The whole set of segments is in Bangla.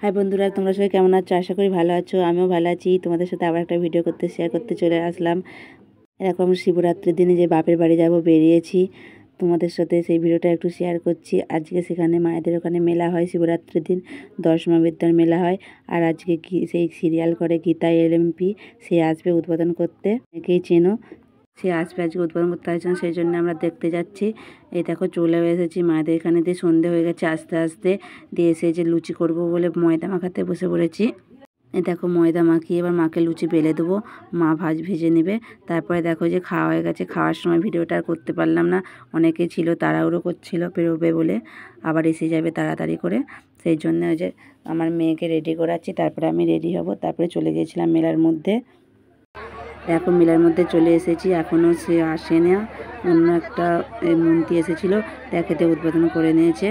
হাই বন্ধুরা, তোমরা সবাই কেমন আছো? আশা করি ভালো আছো। আমিও ভালো আছি। তোমাদের সাথে আবার একটা ভিডিও শেয়ার করতে চলে আসলাম। এরকম শিবরাত্রির দিনে যে বাপের বাড়ি যাব বেরিয়েছি, তোমাদের সাথে সেই ভিডিওটা একটু শেয়ার করছি। আজকে সেখানে মায়েদের ওখানে মেলা হয়, শিবরাত্রির দিন 10 মা বিদ্যার মেলা হয়। আর আজকে সেই সিরিয়াল করে গীতা এলএমপি, সে আসবে উদ্বোধন করতে। অনেকেই চেনো, সে আসবে আজকে উদ্বোধন করতে আসছেন, সেই জন্য আমরা দেখতে যাচ্ছি। এই দেখো চলেও এসেছি মায়েদের এখানে। দিয়ে সন্ধে হয়ে গেছে আস্তে আস্তে। দিয়ে এসে যে লুচি করব বলে ময়দা মাখাতে বসে পড়েছি। এই দেখো ময়দা মাখিয়ে এবার মাকে লুচি বেলে দেবো, মা ভেজে নেবে। তারপরে দেখো যে খাওয়া হয়ে গেছে। খাওয়ার সময় ভিডিওটা আর করতে পারলাম না, অনেকে ছিল, তাড়াহুড়ো করছিল বেরোবে বলে, আবার এসে যাবে তাড়াতাড়ি করে। সেই জন্য ওই যে আমার মেয়েকে রেডি করাচ্ছি, তারপরে আমি রেডি হব। তারপরে চলে গিয়েছিলাম মেলার মধ্যে। দেখো মেলার মধ্যে চলে এসেছি, এখনও সে আসে না। অন্য একটা মন্ত্রী এসেছিলো, দেখেতে উদ্বোধন করে নিয়েছে।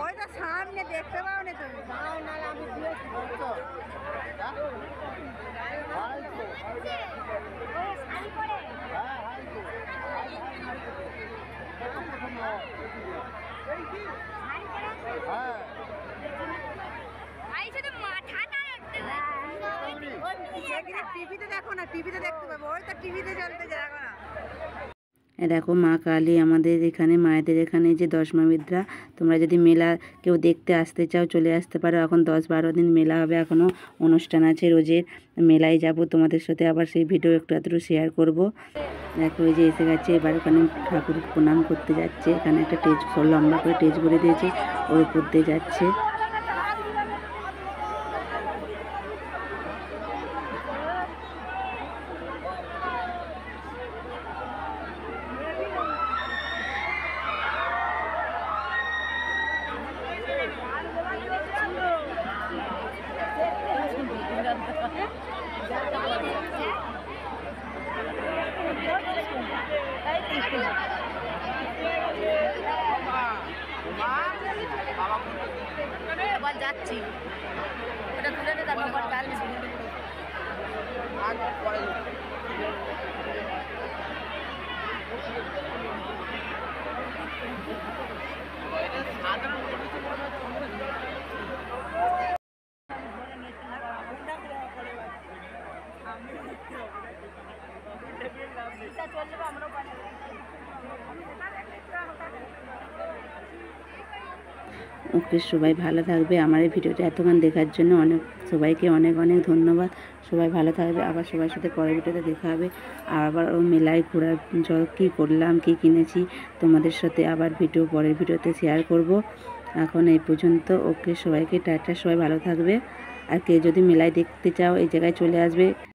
ওইটা সামনে দেখতে পাও না তুমি? আমি টিভিতে দেখো না, টিভিতে দেখতে পাবো। ওই তো টিভিতে চলতে দেখো না। দেখো মা কালী আমাদের এখানে, মায়েদের এখানে যে 10 মা বিদ্যা। তোমরা যদি মেলা কেউ দেখতে আসতে চাও চলে আসতে পারো। এখন 10-12 দিন মেলা হবে, এখনও অনুষ্ঠান আছে রোজের। মেলায় যাব, তোমাদের সাথে আবার সেই ভিডিও একটু আধটু শেয়ার করব। দেখো এই যে এসে গেছে, এবার ওখানে ঠাকুর প্রণাম করতে যাচ্ছে। এখানে একটা লম্বা করে স্টেজ করে দিয়েছে, ওর উপর দিয়ে যাচ্ছে। যাচ্ছি ওটা তুলে নিয়ে তারপর টানছি। ওকে, সবাই ভালো থাকবে। আমার এই ভিডিওটা এতক্ষণ দেখার জন্য সবাইকে অনেক অনেক ধন্যবাদ। সবাই ভালো থাকবে। আবার সবার সাথে পরের ভিডিওতে দেখা হবে। আবার ও মেলায় ঘোরার কী করলাম, কী কিনেছি, তোমাদের সাথে আবার পরের ভিডিওতে শেয়ার করব। এখন এই পর্যন্ত। ওকে, সবাইকে টাটা। সবাই ভালো থাকবে। আর কে যদি মেলায় দেখতে চাও এই জায়গায় চলে আসবে।